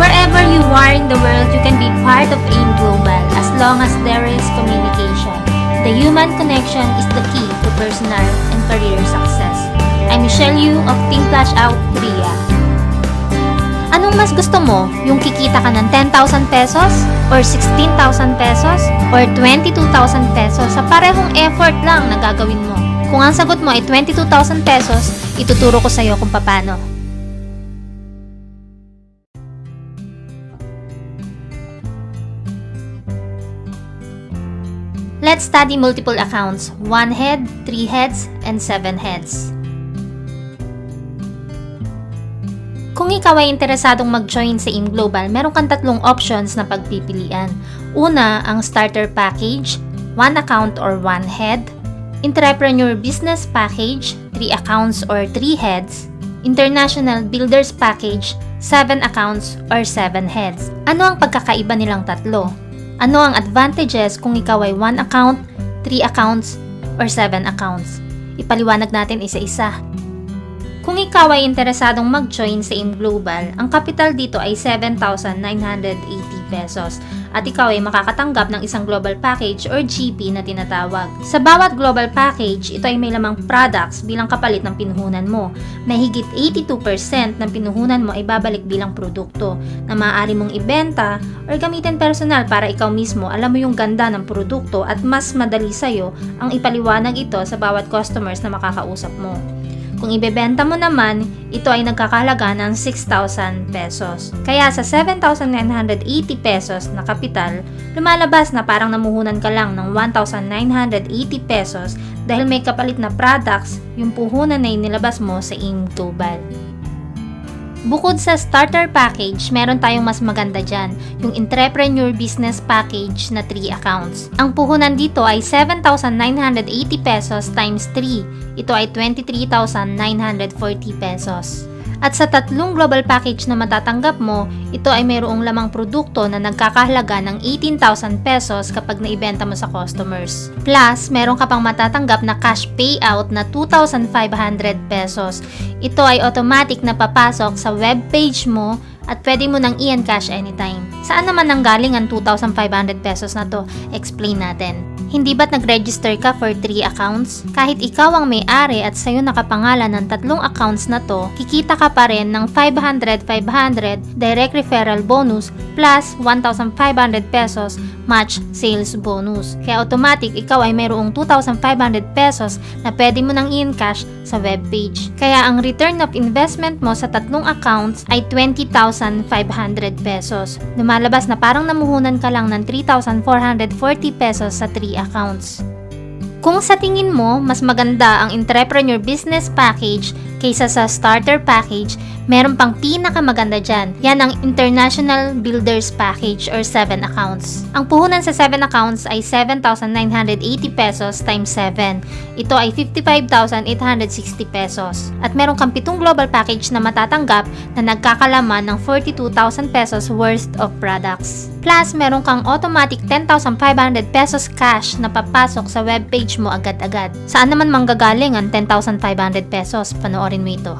Wherever you are in the world, you can be part of AIM Global as long as there is communication. The human connection is the key to personal and career success. I'm Michelle Yu of Team Flash Out Korea. Anong mas gusto mo? Yung kikita ka ng 10,000 pesos? Or 16,000 pesos? Or 22,000 pesos sa parehong effort lang na gagawin mo? Kung ang sagot mo ay 22,000 pesos, ituturo ko sa'yo kung paano. Let's study multiple accounts, 1 head, 3 heads, and 7 heads. Kung ikaw ay interesadong mag-join sa AIM Global, meron kang tatlong options na pagpipilian. Una, ang Starter Package, 1 account or 1 head. Entrepreneur Business Package, 3 accounts or 3 heads. International Builders Package, 7 accounts or 7 heads. Ano ang pagkakaiba nilang tatlo? Ano ang advantages kung ikaw ay 1 account, 3 accounts, or 7 accounts? Ipaliwanag natin isa-isa. Kung ikaw ay interesadong mag-join sa AIM Global, ang capital dito ay 7,980 pesos at ikaw ay makakatanggap ng isang global package or GP na tinatawag. Sa bawat global package, ito ay may lamang products bilang kapalit ng pinuhunan mo. Mahigit 82% ng pinuhunan mo ay babalik bilang produkto na maaari mong ibenta or gamitin personal para ikaw mismo alam mo yung ganda ng produkto at mas madali sa'yo ang ipaliwanag ito sa bawat customers na makakausap mo. Kung ibebenta mo naman, ito ay nagkakahalaga ng 6,000 pesos. Kaya sa 7,980 pesos na kapital, lumalabas na parang namuhunan ka lang ng 1,980 pesos dahil may kapalit na products yung puhunan na inilabas mo sa AIM Global. Bukod sa starter package, meron tayong mas maganda dyan, yung Entrepreneur Business Package na 3 accounts. Ang puhunan dito ay 7,980 pesos times 3. Ito ay 23,940 pesos. At sa tatlong global package na matatanggap mo, ito ay mayroong lamang produkto na nagkakahalaga ng 18,000 pesos kapag naibenta mo sa customers. Plus, meron ka pang matatanggap na cash payout na 2,500 pesos. Ito ay automatic na papasok sa web page mo at pwede mo nang i-encash anytime. Saan naman nanggaling ang 2,500 pesos na to? Explain natin. Hindi ba't nag-register ka for 3 accounts? Kahit ikaw ang may-ari at sa'yo nakapangalan ng tatlong accounts na to, kikita ka pa rin ng 500 direct referral bonus plus 1,500 pesos match sales bonus. Kaya automatic ikaw ay mayroong 2,500 pesos na pwede mo nang i-encash sa webpage. Kaya ang return of investment mo sa tatlong accounts ay 20,500 pesos. Lumalabas na parang namuhunan ka lang ng 3,440 pesos sa 3 accounts. Kung sa tingin mo, mas maganda ang Entrepreneur Business Package kaysa sa Starter Package, meron pang pinakamaganda dyan. Yan ang International Builders Package or 7 accounts. Ang puhunan sa 7 accounts ay 7,980 pesos times 7. Ito ay 55,860 pesos. At meron kang 7 global package na matatanggap na nagkakalaman ng 42,000 pesos worth of products. Plus, meron kang automatic 10,500 pesos cash na papasok sa webpage mo agad-agad. Saan naman manggagaling ang 10,500 pesos? Panoorin mo ito.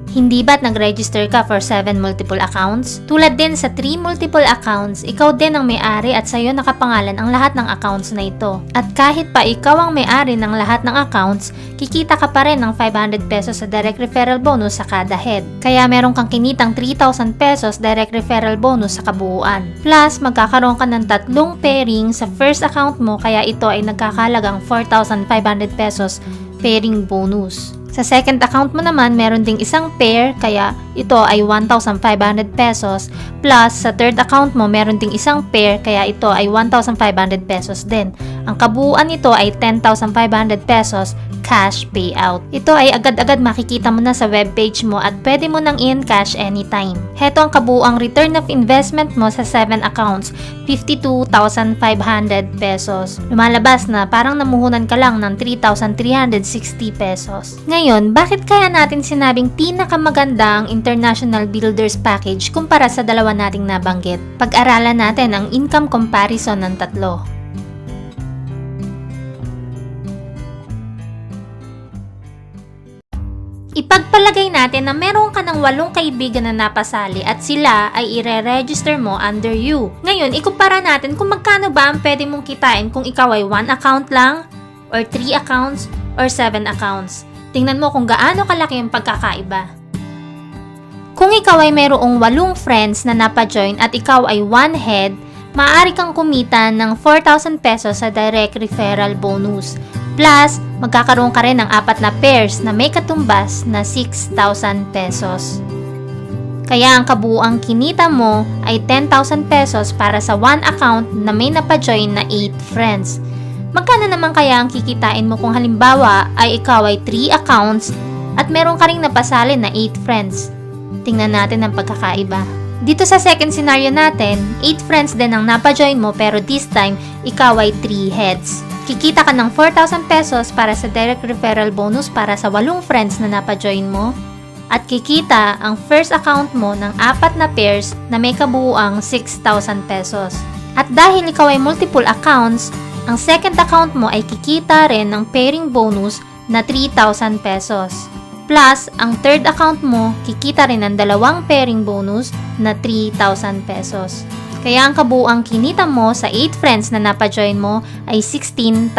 Hindi ba't nag-register ka for 7 multiple accounts? Tulad din sa 3 multiple accounts, ikaw din ang may-ari at sa'yo nakapangalan ang lahat ng accounts na ito. At kahit pa ikaw ang may-ari ng lahat ng accounts, kikita ka pa rin ng 500 pesos sa direct referral bonus sa kada head. Kaya meron kang kinitang 3,000 pesos direct referral bonus sa kabuuan. Plus, magkakaroon ka ng 3 pairing sa first account mo kaya ito ay nagkakalagang 4,500 pesos pairing bonus. Sa second account mo naman, meron ding isang pair, kaya ito ay 1,500 pesos. Plus, sa third account mo, meron ding isang pair, kaya ito ay 1,500 pesos din. Ang kabuuan nito ay 10,500 pesos cash payout. Ito ay agad-agad makikita mo na sa webpage mo at pwede mo nang i-encash anytime. Heto ang kabuuang return of investment mo sa 7 accounts, 52,500 pesos. Lumalabas na parang namuhunan ka lang ng 3,360 pesos. Ngayon, bakit kaya natin sinabing pinakamaganda ang International Builders Package kumpara sa dalawa nating nabanggit? Pag-aralan natin ang income comparison ng tatlo. Ipagpalagay natin na meron ka ng 8 kaibigan na napasali at sila ay ire-register mo under you. Ngayon, ikumpara natin kung magkano ba ang pwede mong kitain kung ikaw ay 1 account lang, or 3 accounts, or 7 accounts. Tingnan mo kung gaano kalaki ang pagkakaiba. Kung ikaw ay mayroong 8 friends na napajoin at ikaw ay 1 head, maaari kang kumita ng 4,000 pesos sa direct referral bonus. Plus, magkakaroon ka rin ng 4 na pairs na may katumbas na 6,000 pesos. Kaya ang kabuuang kinita mo ay 10,000 pesos para sa 1 account na may napajoin na 8 friends. Magkano naman kaya ang kikitain mo kung halimbawa ay ikaw ay 3 accounts at meron ka ring napasali na 8 friends? Tingnan natin ang pagkakaiba. Dito sa second scenario natin, 8 friends din ang napajoin mo pero this time, ikaw ay 3 heads. Kikita ka ng 4,000 pesos para sa direct referral bonus para sa 8 friends na napajoin mo. At kikita ang first account mo ng 4 na pairs na may kabuuang 6,000 pesos. At dahil ikaw ay multiple accounts, ang second account mo ay kikita rin ng pairing bonus na 3,000 pesos. Plus, ang third account mo, kikita rin ng 2 pairing bonus na 3,000 pesos. Kaya ang kabuuang kinita mo sa 8 friends na napajoin mo ay 16,000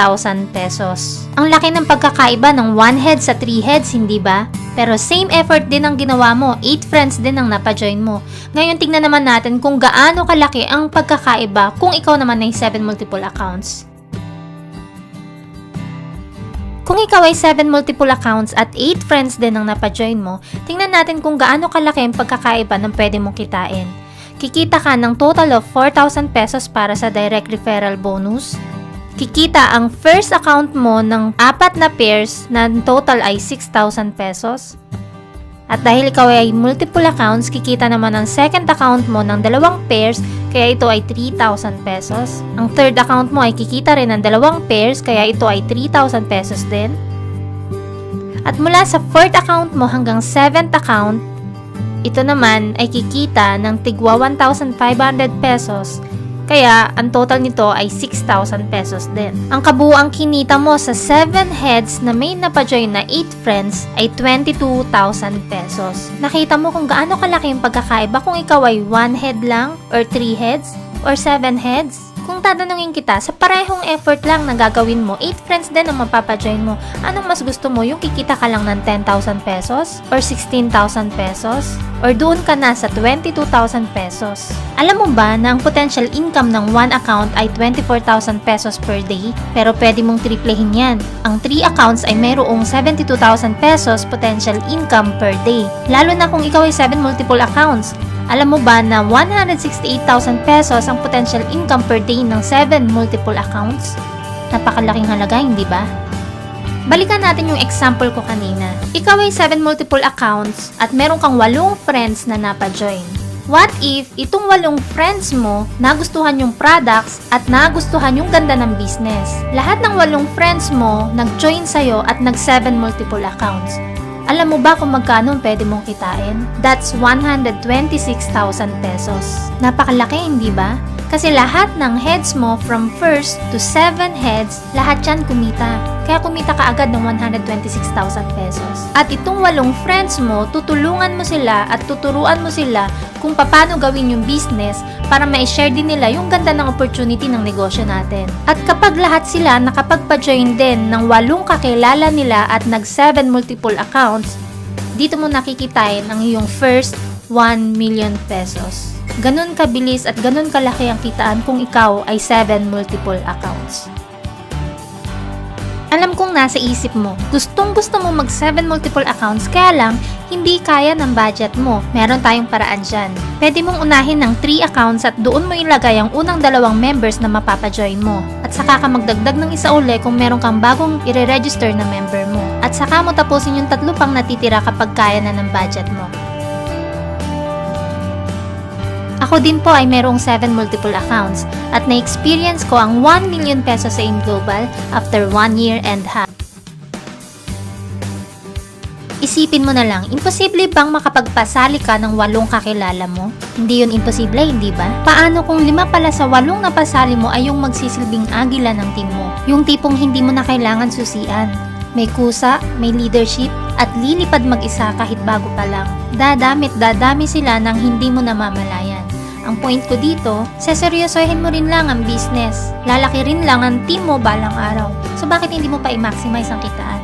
pesos. Ang laki ng pagkakaiba ng 1 head sa 3 heads, hindi ba? Pero same effort din ang ginawa mo, 8 friends din ang napajoin mo. Ngayon tignan naman natin kung gaano kalaki ang pagkakaiba kung ikaw naman ay 7 multiple accounts. Kung ikaw ay 7 multiple accounts at 8 friends din ang napajoin mo, tingnan natin kung gaano kalaki ang pagkakaiba ng pwede mong kitain. Kikita ka ng total of 4,000 pesos para sa direct referral bonus. Kikita ang first account mo ng 4 na pairs na total ay 6,000 pesos. At dahil ikaw ay multiple accounts, kikita naman ang second account mo ng 2 pairs, kaya ito ay 3,000 pesos. Ang third account mo ay kikita rin ng 2 pairs, kaya ito ay 3,000 pesos din. At mula sa fourth account mo hanggang 7th account, ito naman ay kikita ng tigwa 1,500 pesos, kaya ang total nito ay 6,000 pesos din. Ang kabuuang kinita mo sa 7 heads na may napajoin na 8 friends ay 22,000 pesos. Nakita mo kung gaano kalaki ang pagkakaiba kung ikaw ay 1 head lang, or 3 heads, or 7 heads? Kung tatanungin kita, sa parehong effort lang na gagawin mo, 8 friends din ang mapapajoin mo, anong mas gusto mo? Yung kikita ka lang ng 10,000 pesos? Or 16,000 pesos? Or doon ka na sa 22,000 pesos? Alam mo ba na ang potential income ng 1 account ay 24,000 pesos per day? Pero pwede mong triplehin yan. Ang 3 accounts ay mayroong 72,000 pesos potential income per day. Lalo na kung ikaw ay 7 multiple accounts. Alam mo ba na 168,000 pesos ang potential income per day ng 7 multiple accounts? Napakalaking halaga, hindi ba? Balikan natin yung example ko kanina. Ikaw ay 7 multiple accounts at meron kang 8 friends na napajoin. What if itong 8 friends mo nagustuhan yung products at nagustuhan yung ganda ng business? Lahat ng 8 friends mo nag-join sa'yo at nag-7 multiple accounts. Alam mo ba kung magkano pwede mong kitain? That's 126,000 pesos. Napakalaki, hindi ba? Kasi lahat ng heads mo from 1st to 7 heads, lahat yan kumita. Kaya kumita ka agad ng 126,000 pesos. At itong 8 friends mo, tutulungan mo sila at tuturuan mo sila kung paano gawin yung business para ma-share din nila yung ganda ng opportunity ng negosyo natin. At kapag lahat sila nakapagpa-join din ng 8 kakilala nila at nag-7 multiple accounts, dito mo nakikitain ang iyong first 1 million pesos. Ganun kabilis at ganun kalaki ang kitaan kung ikaw ay 7 multiple accounts. Alam kong nasa isip mo, gustong-gusto mo mag 7 multiple accounts kaya lang hindi kaya ng budget mo. Meron tayong paraan dyan. Pwede mong unahin ng 3 accounts at doon mo ilagay ang unang 2 members na mapapajoin mo. At saka ka magdagdag ng isa uli kung meron kang bagong i-register na member mo. At saka mo tapusin yung 3 pang natitira kapag kaya na ng budget mo. Ako din po ay merong 7 multiple accounts at na-experience ko ang 1 million pesos sa AIM Global after 1 year and a half. Isipin mo na lang, imposible bang makapagpasali ka ng 8 kakilala mo? Hindi yun imposible, hindi ba? Paano kung 5 pala sa 8 na pasali mo ay yung magsisilbing agila ng team mo? Yung tipong hindi mo na kailangan susian. May kusa, may leadership, at lilipad mag-isa kahit bago pa lang. Dadami sila ng hindi mo namamalayan. Ang point ko dito, seseryosohin mo rin lang ang business. Lalaki rin lang ang team mo balang araw. So bakit hindi mo pa i-maximize ang kitaan?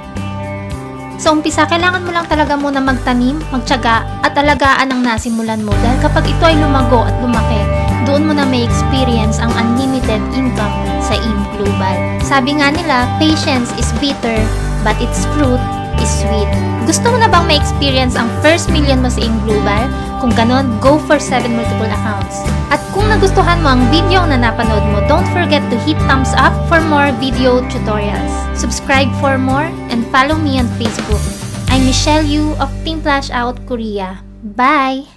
Sa umpisa, kailangan mo lang talaga muna magtanim, magtiyaga, at alagaan ang nasimulan mo dahil kapag ito ay lumago at lumaki, doon mo na may experience ang unlimited income sa AIM Global. Sabi nga nila, patience is bitter, but its fruit is sweet. Gusto mo na bang ma-experience ang first million mo sa AIM Global? Kung ganon, go for 7 multiple accounts. At kung nagustuhan mo ang video na napanood mo, don't forget to hit thumbs up for more video tutorials. Subscribe for more and follow me on Facebook. I'm Michelle Yu of Team Flash Out Korea. Bye!